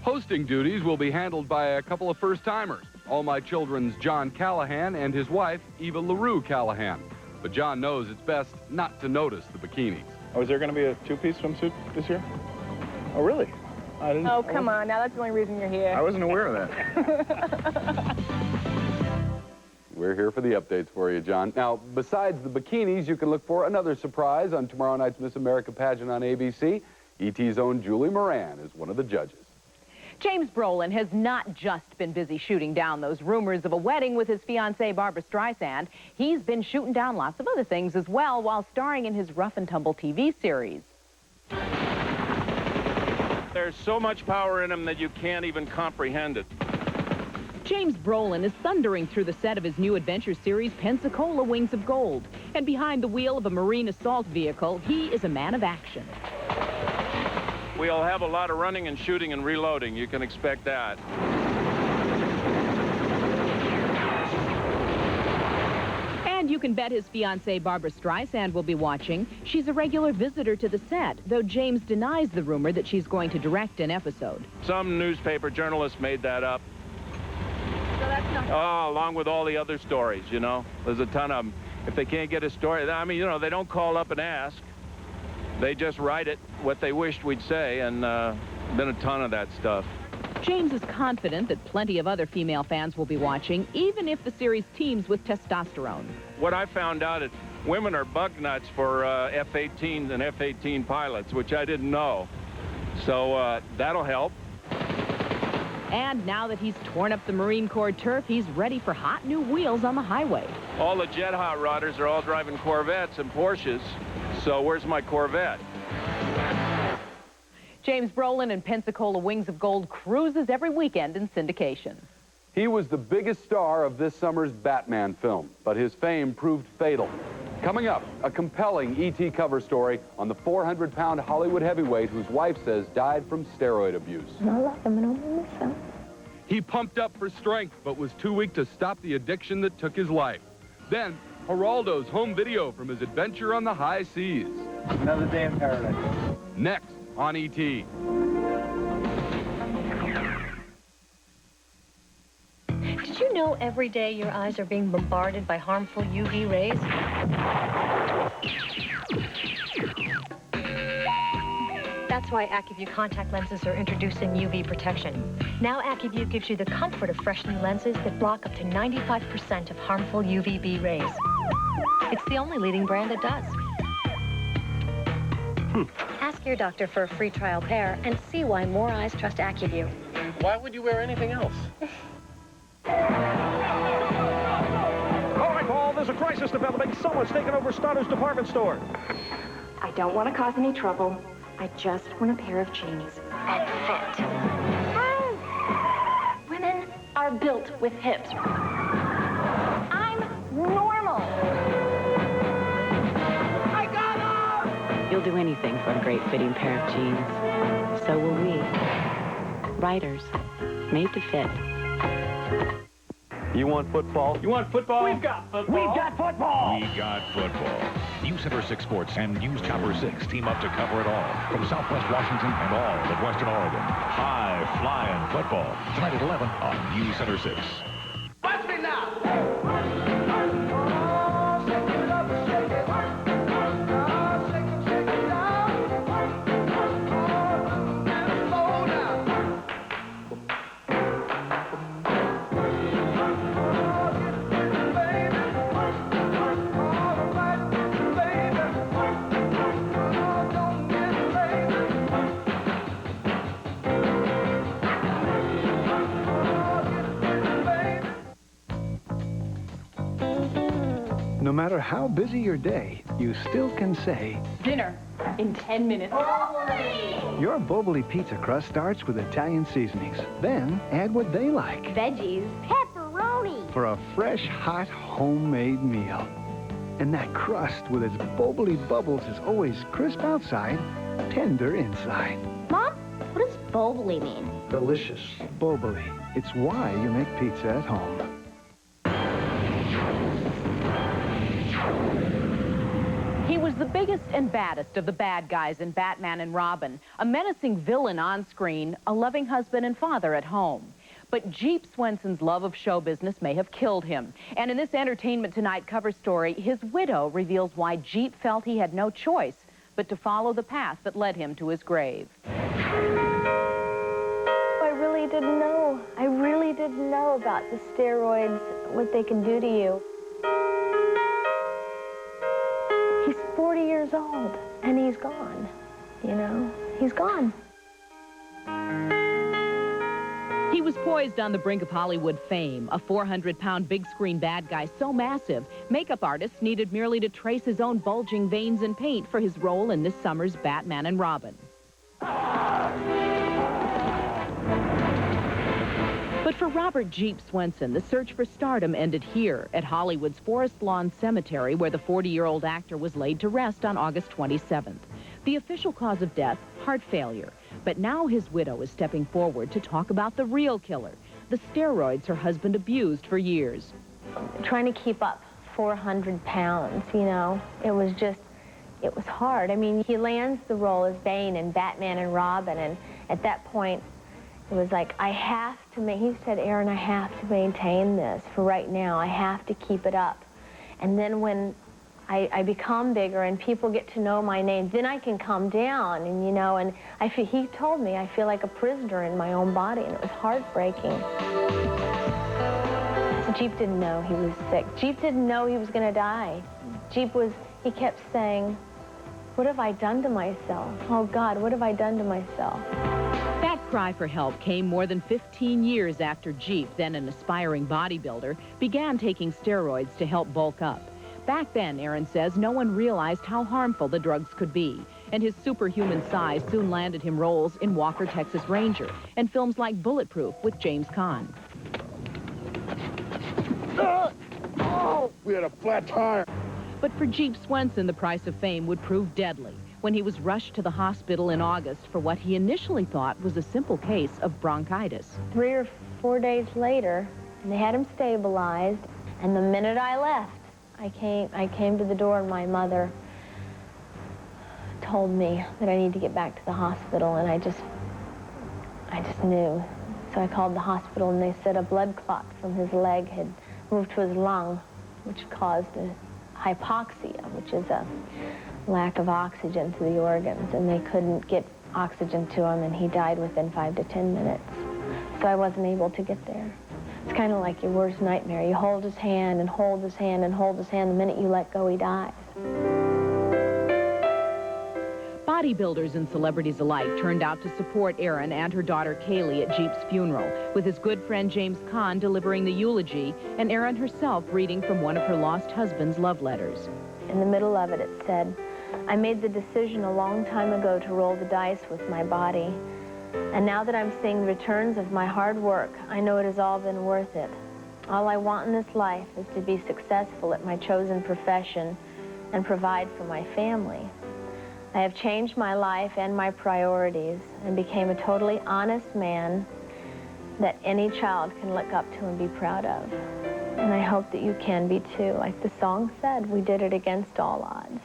Hosting duties will be handled by a couple of first-timers, All My Children's John Callahan and his wife, Eva LaRue Callahan. But John knows it's best not to notice the bikinis. Oh, is there going to be a two-piece swimsuit this year? Oh, really? I didn't. Oh, come on. Now that's the only reason you're here. I wasn't aware of that. We're here for the updates for you, John. Now, besides the bikinis, you can look for another surprise on tomorrow night's Miss America pageant on ABC. E.T.'s own Julie Moran is one of the judges. James Brolin has not just been busy shooting down those rumors of a wedding with his fiancée Barbra Streisand. He's been shooting down lots of other things as well while starring in his Rough and Tumble TV series. There's so much power in him that you can't even comprehend it. James Brolin is thundering through the set of his new adventure series, Pensacola Wings of Gold. And behind the wheel of a marine assault vehicle, he is a man of action. We'll have a lot of running and shooting and reloading. You can expect that. And you can bet his fiancée Barbra Streisand will be watching. She's a regular visitor to the set, though James denies the rumor that she's going to direct an episode. Some newspaper journalist made that up. So that's not... Oh, along with all the other stories, you know. There's a ton of them. If they can't get a story, I mean, you know, they don't call up and ask. They just write it, what they wished we'd say, and been a ton of that stuff. James is confident that plenty of other female fans will be watching, even if the series teams with testosterone. What I found out is women are bug nuts for F-18s and F-18 pilots, which I didn't know. So that'll help. And now that he's torn up the Marine Corps turf, he's ready for hot new wheels on the highway. All the jet hot rodders are all driving Corvettes and Porsches, so where's my Corvette? James Brolin in Pensacola Wings of Gold cruises every weekend in syndication. He was the biggest star of this summer's Batman film, but his fame proved fatal. Coming up, a compelling E.T. cover story on the 400-pound Hollywood heavyweight whose wife says died from steroid abuse. He pumped up for strength, but was too weak to stop the addiction that took his life. Then, Geraldo's home video from his adventure on the high seas. Another day in paradise. Next on E.T. Did you know every day your eyes are being bombarded by harmful UV rays? That's why AccuView contact lenses are introducing UV protection. Now AccuView gives you the comfort of fresh new lenses that block up to 95% of harmful UVB rays. It's the only leading brand that does. Ask your doctor for a free trial pair and see why more eyes trust AccuView. Why would you wear anything else? All right, Paul, there's a crisis developing. Someone's taken over Starter's department store. I don't want to cause any trouble. I just want a pair of jeans that fit. Women are built with hips. I'm normal. I got them! You'll do anything for a great fitting pair of jeans. So will we. Writers, made to fit. You want football? You want football? We've got football. We've got football. We got football. News Center 6 Sports and News Chopper 6 team up to cover it all. From Southwest Washington and all of Western Oregon. High-flying football. Tonight at 11 on News Center 6. No matter how busy your day, you still can say, Dinner in 10 minutes. your Boboli pizza crust starts with Italian seasonings. Then add what they like Veggies. Pepperoni. for a fresh, hot, homemade meal. And that crust with its Boboli bubbles is always crisp outside, tender inside. Mom, what does Boboli mean? Delicious. Boboli. It's why you make pizza at home. He was the biggest and baddest of the bad guys in Batman and Robin, a menacing villain on screen, a loving husband and father at home. But Jeep Swenson's love of show business may have killed him. And in this Entertainment Tonight cover story, his widow reveals why Jeep felt he had no choice but to follow the path that led him to his grave. I really didn't know. I really didn't know about the steroids, what they can do to you. He's 40 years old, and he's gone. You know, he's gone. He was poised on the brink of Hollywood fame, a 400-pound big-screen bad guy so massive, makeup artists needed merely to trace his own bulging veins in paint for his role in this summer's Batman and Robin. But for Robert Jeep Swenson, the search for stardom ended here at Hollywood's Forest Lawn Cemetery, where the 40-year-old actor was laid to rest on August 27th. The official cause of death, heart failure. But now his widow is stepping forward to talk about the real killer, the steroids her husband abused for years. Trying to keep up 400 pounds, you know, it was hard. I mean, he lands the role as Bane in Batman and Robin, and at that point, it was like, he said, Aaron, I have to maintain this for right now. I have to keep it up. And then when I become bigger and people get to know my name, then I can calm down, and you know, and he told me I feel like a prisoner in my own body, and it was heartbreaking. Jeep didn't know he was sick. Jeep didn't know he was going to die. He kept saying, what have I done to myself? Oh God, what have I done to myself? That cry for help came more than 15 years after Jeep, then an aspiring bodybuilder, began taking steroids to help bulk up. Back then, Aaron says, no one realized how harmful the drugs could be, and his superhuman size soon landed him roles in Walker, Texas Ranger, and films like Bulletproof with James Caan. Oh, we had a flat tire. But for Jeep Swenson, the price of fame would prove deadly when he was rushed to the hospital in August for what he initially thought was a simple case of bronchitis. 3 or 4 days later, and they had him stabilized, and the minute I left, I came to the door, and my mother told me that I need to get back to the hospital, and I just knew. So I called the hospital, and they said a blood clot from his leg had moved to his lung, which caused a hypoxia, which is a lack of oxygen to the organs, and they couldn't get oxygen to him, and he died within 5 to 10 minutes. So I wasn't able to get there. It's kind of like your worst nightmare. You hold his hand and hold his hand and hold his hand. The minute you let go, he dies. Bodybuilders and celebrities alike turned out to support Aaron and her daughter Kaylee at Jeep's funeral, with his good friend James Caan delivering the eulogy and Aaron herself reading from one of her lost husband's love letters. In the middle of it, it said, I made the decision a long time ago to roll the dice with my body. And now that I'm seeing the returns of my hard work, I know it has all been worth it. All I want in this life is to be successful at my chosen profession and provide for my family. I have changed my life and my priorities and became a totally honest man that any child can look up to and be proud of. And I hope that you can be too. Like the song said, we did it against all odds.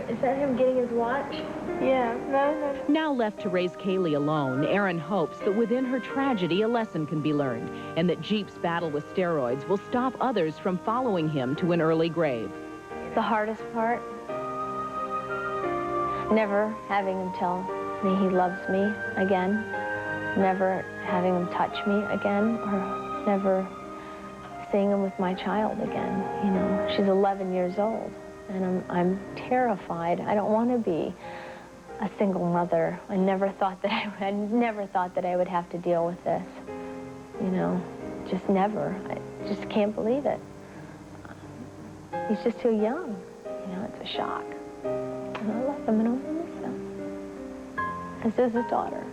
Is that him getting his watch? Yeah. No. Now left to raise Kaylee alone, Aaron hopes that within her tragedy a lesson can be learned, and that Jeep's battle with steroids will stop others from following him to an early grave. The hardest part, never having him tell me he loves me again, never having him touch me again, or never seeing him with my child again. You know, she's 11 years old. And I'm terrified. I don't want to be a single mother. I never thought that I would have to deal with this. You know, just never. I just can't believe it. He's just too young. You know, it's a shock. And I love him and I want to miss him. This is his daughter.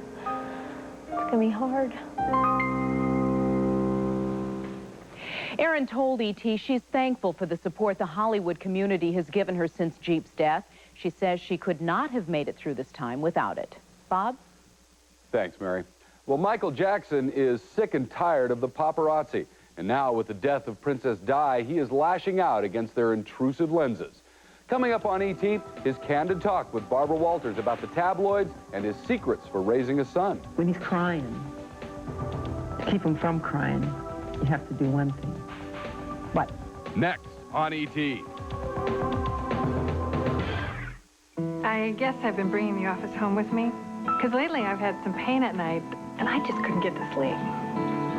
It's going to be hard. Erin told E.T. she's thankful for the support the Hollywood community has given her since Jeep's death. She says she could not have made it through this time without it. Bob? Thanks, Mary. Well, Michael Jackson is sick and tired of the paparazzi. And now, with the death of Princess Di, he is lashing out against their intrusive lenses. Coming up on E.T., his candid talk with Barbara Walters about the tabloids and his secrets for raising a son. When he's crying, to keep him from crying, you have to do one thing. What? Next on E.T. I guess I've been bringing the office home with me, because lately I've had some pain at night, and I just couldn't get to sleep.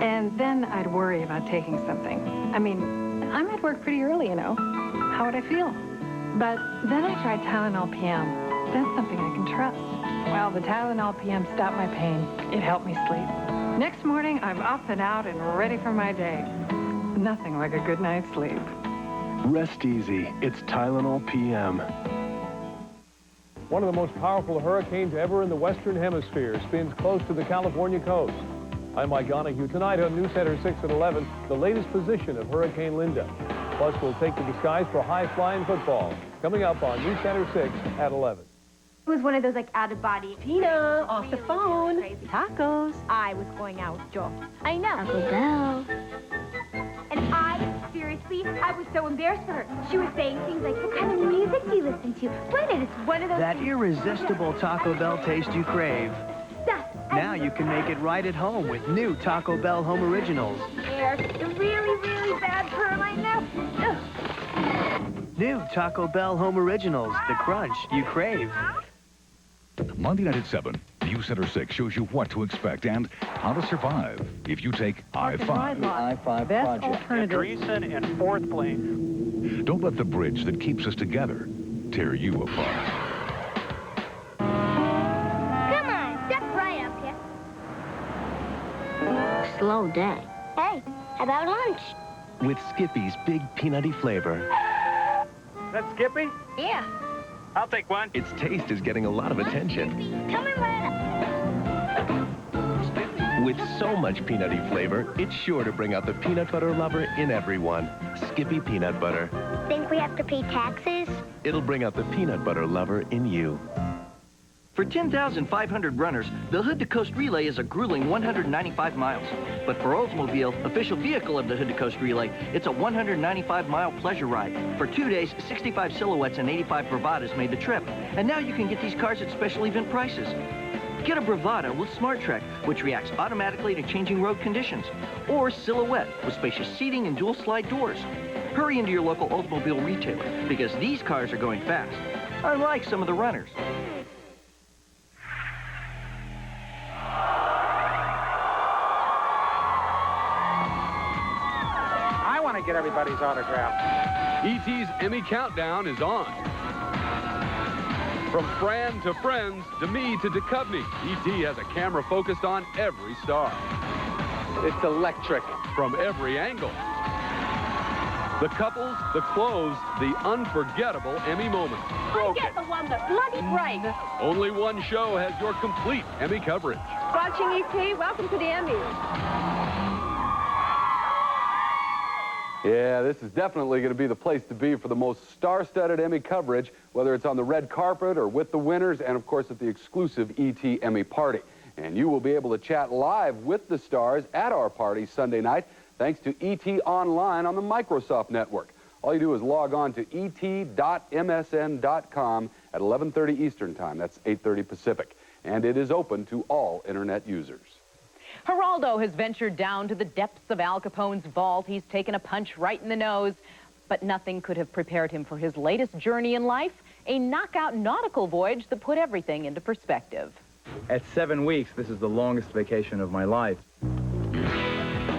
And then I'd worry about taking something. I mean, I'm at work pretty early, you know. How would I feel? But then I tried Tylenol PM. That's something I can trust. Well, the Tylenol PM stopped my pain. It helped me sleep. Next morning, I'm up and out and ready for my day. Nothing like a good night's sleep. Rest easy. It's Tylenol PM. One of the most powerful hurricanes ever in the Western Hemisphere spins close to the California coast. I'm Mike Donahue. Tonight on News Center 6 at 11, the latest position of Hurricane Linda. Plus, we'll take to the skies for high-flying football. Coming up on News Center 6 at 11. It was one of those, like, out-of-body. Tina, off the phone. Tacos. I was going out with Joe. I know. Taco Bell. And I was so embarrassed for her. She was saying things like, what kind of music do you listen to? Granted, it's one of those That things. irresistible Taco Bell taste you crave. Now you can make it right at home with new Taco Bell Home Originals. There, the really, really bad perm, I know. Ugh. New Taco Bell Home Originals, the crunch you crave. Monday night at 7, News Center 6 shows you what to expect and how to survive if you take I-5. I-5 Best project. alternative. Andreessen in fourth place. Don't let the bridge that keeps us together tear you apart. Come on, step right up here. Slow day. Hey, how about lunch? With Skippy's big peanutty flavor. That's Skippy? Yeah. I'll take one. Its taste is getting a lot of attention. Coming right up. With so much peanutty flavor, it's sure to bring out the peanut butter lover in everyone. Skippy Peanut Butter. Think we have to pay taxes? It'll bring out the peanut butter lover in you. For 10,500 runners, the Hood to Coast Relay is a grueling 195 miles. But for Oldsmobile, official vehicle of the Hood to Coast Relay, it's a 195-mile pleasure ride. For 2 days, 65 Silhouettes and 85 Bravadas made the trip. And now you can get these cars at special event prices. Get a Bravada with Smart Trek, which reacts automatically to changing road conditions. Or Silhouette with spacious seating and dual slide doors. Hurry into your local Oldsmobile retailer, because these cars are going fast, unlike some of the runners. I want to get everybody's autograph. E.T.'s Emmy Countdown is on. From Fran to Friends, to me to Duchovny, E.T. has a camera focused on every star. It's electric from every angle. The couples, the clothes, the unforgettable Emmy moments. I get the one that's bloody bright. Only one show has your complete Emmy coverage. Watching E.T., welcome to the Emmys. Yeah, this is definitely going to be the place to be for the most star-studded Emmy coverage, whether it's on the red carpet or with the winners, and of course at the exclusive E.T. Emmy party. And you will be able to chat live with the stars at our party Sunday night, thanks to E.T. Online on the Microsoft Network. All you do is log on to et.msn.com at 11:30 Eastern Time. That's 8:30 Pacific. And it is open to all Internet users. Geraldo has ventured down to the depths of Al Capone's vault. He's taken a punch right in the nose, but nothing could have prepared him for his latest journey in life, a knockout nautical voyage that put everything into perspective. At 7 weeks, this is the longest vacation of my life.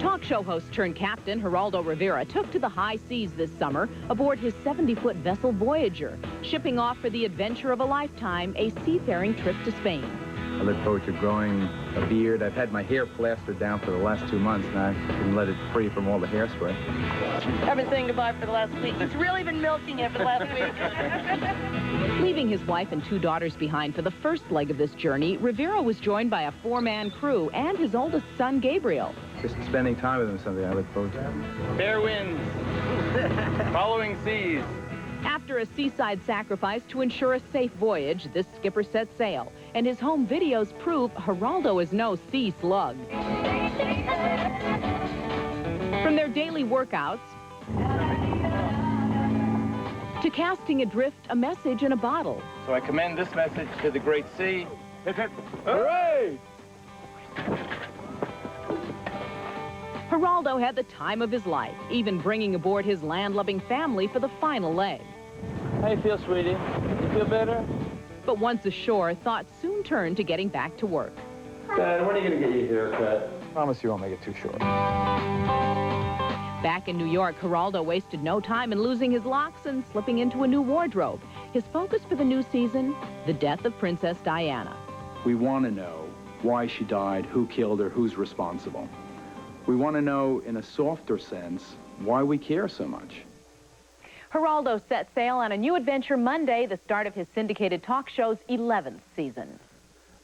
Talk show host turned captain Geraldo Rivera took to the high seas this summer aboard his 70-foot vessel Voyager, shipping off for the adventure of a lifetime, a seafaring trip to Spain. I look forward to growing a beard. I've had my hair plastered down for the last 2 months, and I can let it free from all the hairspray. I've been saying goodbye for the last week. He's really been milking it for the last week. Leaving his wife and 2 daughters behind for the first leg of this journey, Rivera was joined by a 4-man crew and his oldest son, Gabriel. Just spending time with him is something I look forward to. Fair winds. Following seas. After a seaside sacrifice to ensure a safe voyage, this skipper set sail, and his home videos prove Geraldo is no sea slug. From their daily workouts to casting adrift a message in a bottle. So I commend this message to the great sea. Hooray! Geraldo had the time of his life, even bringing aboard his land-loving family for the final leg. How you feel, sweetie? You feel better? But once ashore, thoughts soon turned to getting back to work. Dad, when are you going to get your haircut? Promise you won't make it too short. Back in New York, Geraldo wasted no time in losing his locks and slipping into a new wardrobe. His focus for the new season, the death of Princess Diana. We want to know why she died, who killed her, who's responsible. We want to know, in a softer sense, why we care so much. Geraldo set sail on a new adventure Monday, the start of his syndicated talk show's 11th season.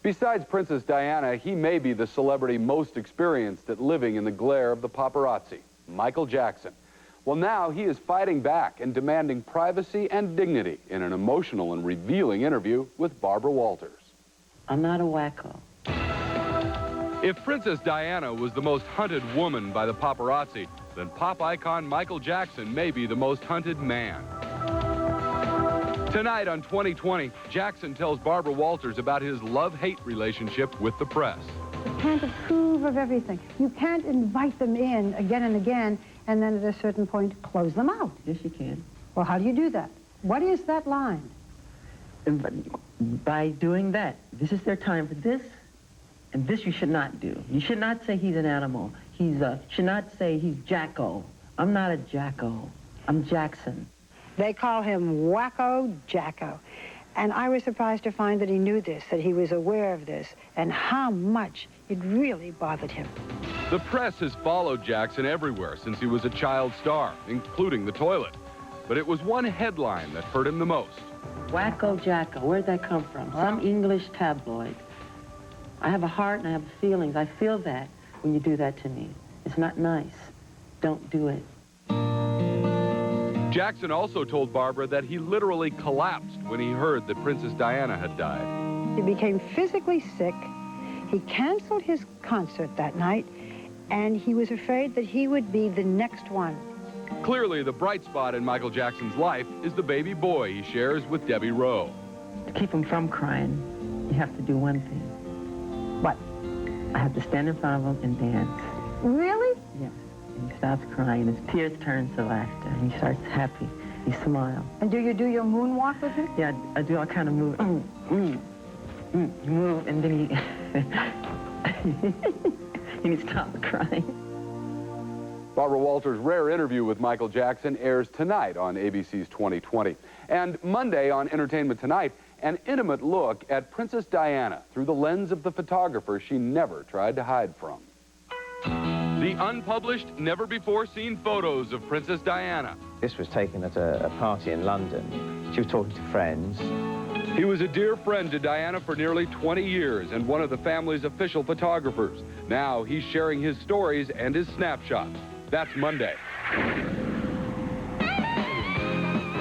Besides Princess Diana, he may be the celebrity most experienced at living in the glare of the paparazzi, Michael Jackson. Well, now he is fighting back and demanding privacy and dignity in an emotional and revealing interview with Barbara Walters. I'm not a wacko. If Princess Diana was the most hunted woman by the paparazzi, then pop icon Michael Jackson may be the most hunted man. Tonight on 2020, Jackson tells Barbara Walters about his love-hate relationship with the press. You can't approve of everything. You can't invite them in again and again, and then at a certain point, close them out. Yes, you can. Well, how do you do that? What is that line? By doing that. This is their time for this, and this you should not do. You should not say he's an animal. Should not say he's Jacko. I'm not a Jacko. I'm Jackson. They call him Wacko Jacko. And I was surprised to find that he knew this, that he was aware of this, and how much it really bothered him. The press has followed Jackson everywhere since he was a child star, including the toilet. But it was one headline that hurt him the most. Wacko Jacko. Where'd that come from? Some English tabloid. I have a heart and I have feelings. I feel that when you do that to me. It's not nice. Don't do it. Jackson also told Barbara that he literally collapsed when he heard that Princess Diana had died. He became physically sick. He canceled his concert that night, and he was afraid that he would be the next one. Clearly, the bright spot in Michael Jackson's life is the baby boy he shares with Debbie Rowe. To keep him from crying, you have to do one thing. What? I have to stand in front of him and dance. Really? Yes. And he stops crying, his tears turn to laughter, and he starts happy. He smiles. And do you do your moonwalk with him? Yeah, I do all kind of move. You move, and then he stops crying. Barbara Walters' rare interview with Michael Jackson airs tonight on ABC's 2020. And Monday on Entertainment Tonight, an intimate look at Princess Diana through the lens of the photographer she never tried to hide from. The unpublished, never-before-seen photos of Princess Diana. This was taken at a party in London. She was talking to friends. He was a dear friend to Diana for nearly 20 years and one of the family's official photographers. Now he's sharing his stories and his snapshots. That's Monday.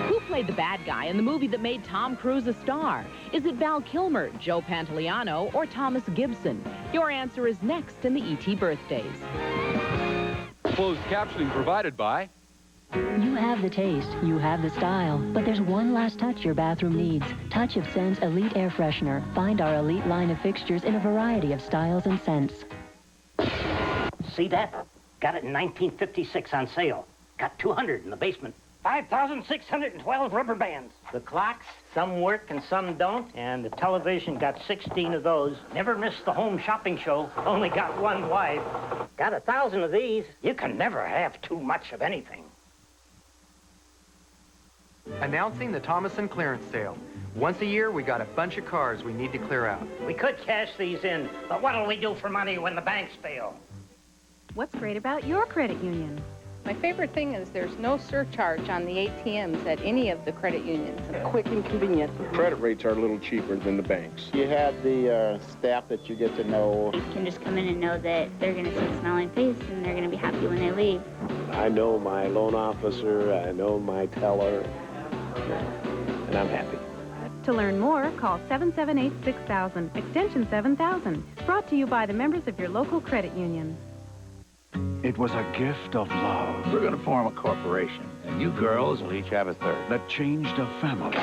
Who played the bad guy in the movie that made Tom Cruise a star? Is it Val Kilmer, Joe Pantoliano, or Thomas Gibson? Your answer is next in the E.T. Birthdays. Closed captioning provided by... You have the taste, you have the style, but there's one last touch your bathroom needs. Touch of Scent's Elite Air Freshener. Find our Elite line of fixtures in a variety of styles and scents. See that? Got it in 1956 on sale. Got 200 in the basement. 5,612 rubber bands. The clocks, some work and some don't, and the television got 16 of those. Never missed the home shopping show. Only got one wife. Got 1,000 of these. You can never have too much of anything. Announcing the Thomason clearance sale. Once a year, we got a bunch of cars we need to clear out. We could cash these in, but what'll we do for money when the banks fail? What's great about your credit union? My favorite thing is there's no surcharge on the ATMs at any of the credit unions. Quick and convenient. Credit rates are a little cheaper than the banks. You have the staff that you get to know. You can just come in and know that they're going to see a smiling face and they're going to be happy when they leave. I know my loan officer, I know my teller, and I'm happy. To learn more, call 778-6000, extension 7000. Brought to you by the members of your local credit union. It was a gift of love. We're going to form a corporation, and you girls will each have a third. That changed a family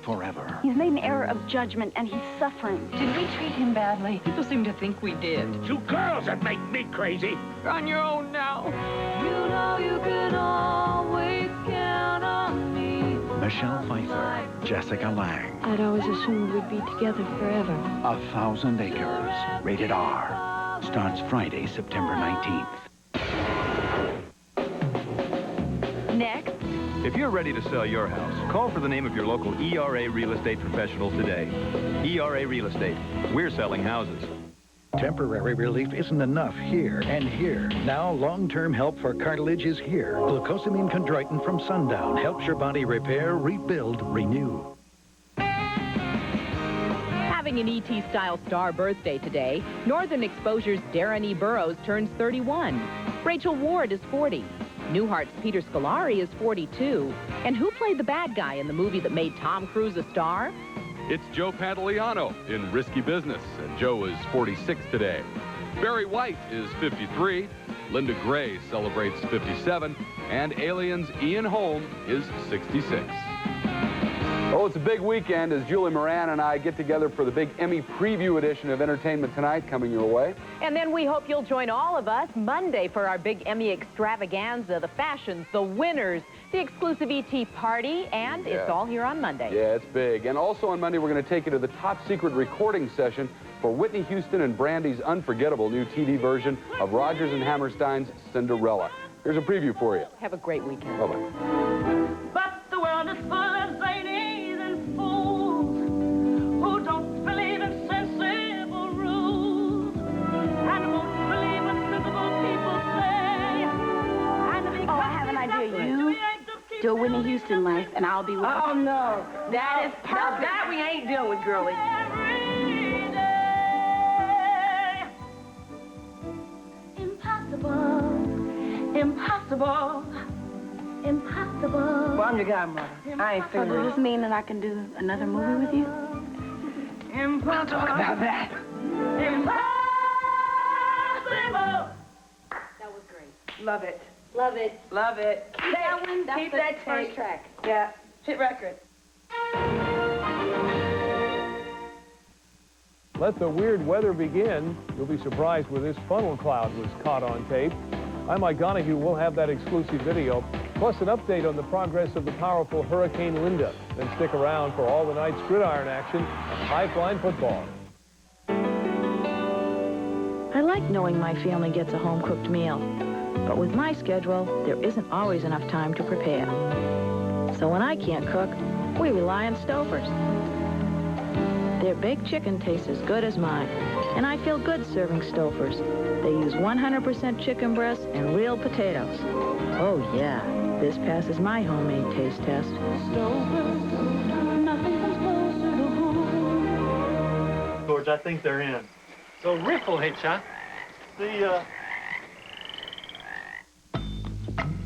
forever. He's made an error of judgment, and he's suffering. Did we treat him badly? People seem to think we did. Two girls that make me crazy. You're on your own now. You know you can always count on me. Michelle Pfeiffer, Jessica Lange, I'd always assumed we'd be together forever. 1,000 Acres, rated R. Starts Friday, September 19th. Next. If you're ready to sell your house, call for the name of your local ERA Real Estate professional today. ERA Real Estate. We're selling houses. Temporary relief isn't enough here and here. Now, long-term help for cartilage is here. Glucosamine chondroitin from Sundown helps your body repair, rebuild, renew. Having an ET-style star birthday today, Northern Exposure's Darren E. Burroughs turns 31. Rachel Ward is 40. Newhart's Peter Scolari is 42. And who played the bad guy in the movie that made Tom Cruise a star? It's Joe Pantoliano in Risky Business, and Joe is 46 today. Barry White is 53. Linda Gray celebrates 57. And Aliens' Ian Holm is 66. Oh, it's a big weekend as Julie Moran and I get together for the big Emmy preview edition of Entertainment Tonight coming your way. And then we hope you'll join all of us Monday for our big Emmy extravaganza, the fashions, the winners, the exclusive ET party, and it's all here on Monday. Yeah, it's big. And also on Monday, we're going to take you to the top secret recording session for Whitney Houston and Brandy's unforgettable new TV version of Rodgers and Hammerstein's Cinderella. Here's a preview for you. Have a great weekend. Bye-bye. But the world is full of zanies and fools who don't believe in sensible rules and won't believe what sensible people say. And Oh, I have an idea. You do a Whitney Houston life, and I'll be with Oh, no. That is perfect. That we ain't dealing with, girlie. Impossible, impossible, impossible. Well, I'm your godmother. I ain't So figuring does it. this mean that I can do another movie with you? Impossible. Talk about that. Impossible. That was great. Love it. Love it. Love it. Keep that one. That's Keep the that first tape. track. Yeah. Hit record. Let the weird weather begin. You'll be surprised where this funnel cloud was caught on tape. I'm Mike Donahue. We'll have that exclusive video, plus an update on the progress of the powerful Hurricane Linda. Then stick around for all the night's gridiron action on High Flying Football. I like knowing my family gets a home-cooked meal. But with my schedule, there isn't always enough time to prepare. So when I can't cook, we rely on Stouffer's. Their baked chicken tastes as good as mine, and I feel good serving Stouffer's. They use 100% chicken breast and real potatoes. Oh yeah, this passes my homemade taste test. George, I think they're in. So Riffle hitch, huh?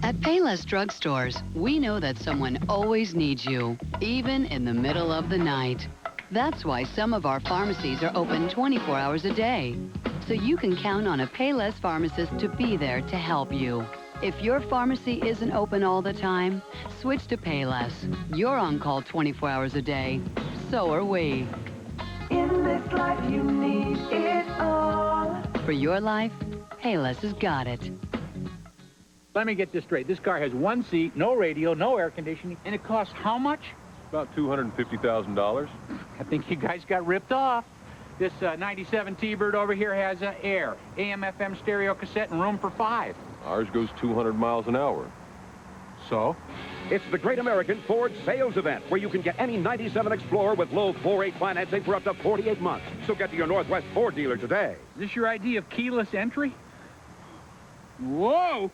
At Payless Drugstores, we know that someone always needs you, even in the middle of the night. That's why some of our pharmacies are open 24 hours a day. So you can count on a Payless pharmacist to be there to help you. If your pharmacy isn't open all the time, switch to Payless. You're on call 24 hours a day. So are we. In this life, you need it all. For your life, Payless has got it. Let me get this straight. This car has one seat, no radio, no air conditioning, and it costs how much? About $250,000. I think you guys got ripped off. This 97 T-Bird over here has air, AM/FM stereo cassette, and room for 5. Ours goes 200 miles an hour. So? It's the Great American Ford Sales Event, where you can get any 97 Explorer with low 4.8 financing for up to 48 months. So get to your Northwest Ford dealer today. Is this your idea of keyless entry? Whoa!